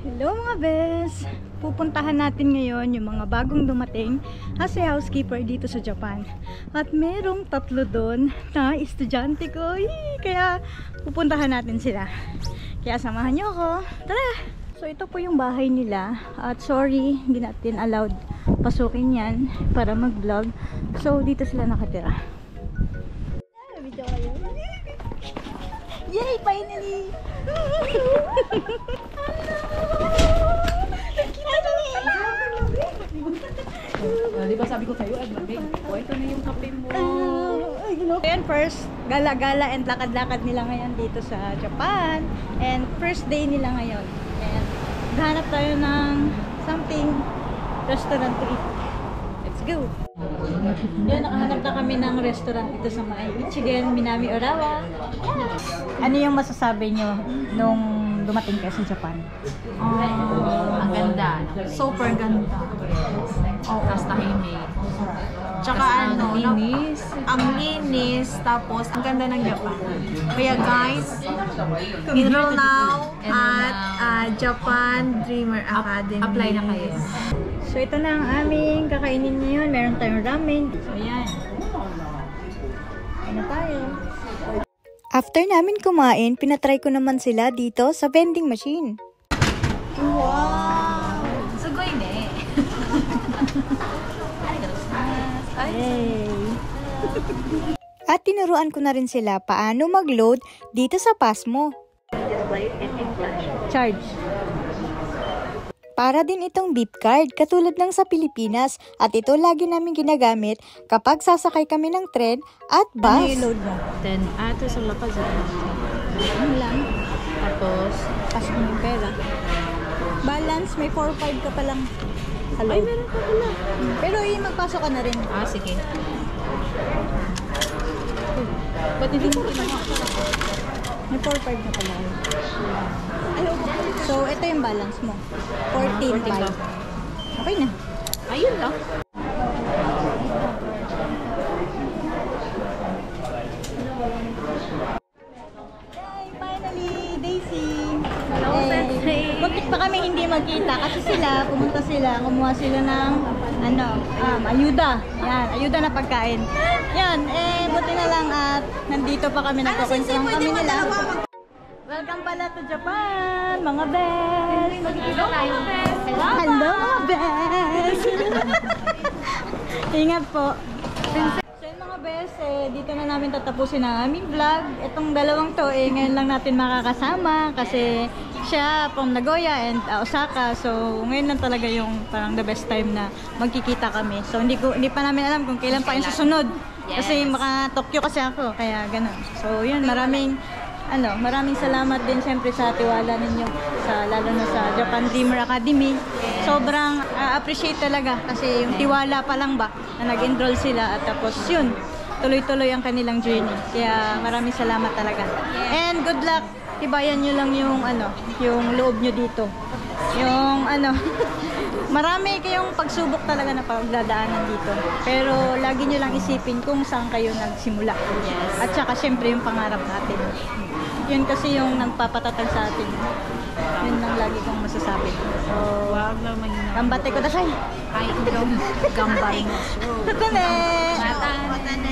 Hello mga bes! Pupuntahan natin ngayon yung mga bagong dumating as a housekeeper dito sa Japan. At merong 3 doon na estudyante ko. Kaya pupuntahan natin sila. Kaya samahan niyo ako. Tara! So ito po yung bahay nila. At sorry, hindi natin allowed pasukin yan para mag-vlog. So dito sila nakatira. Video kayo. Yay! Finally! Di ba sabi ko sa'yo, Edmabig, ito na yung kape mo. Ayan, first, gala-gala and lakad-lakad nila ngayon dito sa Japan. And first day nila ngayon. And hanap tayo ng something restaurant to eat. Let's go! Yan, nakahanap na kami ng restaurant dito sa Ichigen, Minami Orawa. Ano yung masasabi nyo nung dumating kayo sa Japan? Ang ganda. Super ganda. Tapos tahimik. Tsaka ano, linis. ang linis, tapos ang ganda ng Japan. Kaya guys, enroll now at Japan Dreamer Academy. Apply na kayo. So ito na ang aming kakainin ngayon. Meron tayong ramen. So yan. Kain na tayo. After namin kumain, pinatry ko naman sila dito sa vending machine. Wow! Sugoi ne. Yay! At tinuruan ko na rin sila paano mag-load dito sa Pasmo. Charge. Para din itong beep card, katulad ng sa Pilipinas, at ito lagi namin ginagamit kapag sasakay kami ng tren at bus. Ano i-load mo? Then, ito sa lapas. Ano lang? Tapos, Pasok mo yung pera. Balance, may 4-5 ka pa lang. Hello? ay, meron pa pala. Pero magpasok ka na rin. Sige. Ba't hindi mo kinuha? May 4-5 na pala. So, ito yung balance mo. 14.5. Okay na. Ayun lang. Yay! Finally! Daisy! Hello, Daisy! Bakit pa kami hindi magkita? Kasi sila, pumunta sila, kumuha sila ng ayuda. Yan, ayuda na pagkain. Yan, buti na lang at nandito pa kami, nagkukwentuhan kami nila. Welcome pala to Japan, mga bes! Hello, mga bes! Hello, mga bes! Ingat po. So yun mga bes, dito na namin tatapusin ang aming vlog. Itong dalawang to, ngayon lang natin makakasama kasi siya from Nagoya and Osaka. So ngayon lang talaga yung parang the best time na magkikita kami. So hindi pa namin alam kung kailan pa yung susunod. Kasi maka-Tokyo kasi ako, kaya ganun. So yun, maraming salamat din siyempre sa tiwala ninyo, lalo na sa Japan Dreamer Academy. Sobrang appreciate talaga kasi yung tiwala pa lang ba na nag-enroll sila at tapos yun, tuloy-tuloy ang kanilang journey. Kaya maraming salamat talaga. And good luck, tibayan nyo lang yung loob nyo dito. Yung marami kayong pagsubok talaga na pagdadaanan dito. Pero lagi nyo lang isipin kung saan kayo nagsimula. At saka syempre yung pangarap natin. Yun kasi yung nagpapatatag sa atin. Yun lang lagi kong masasabi. So, Wag lang mahina. gambate ko dasay. Ay, gambay. Tatane! Matane.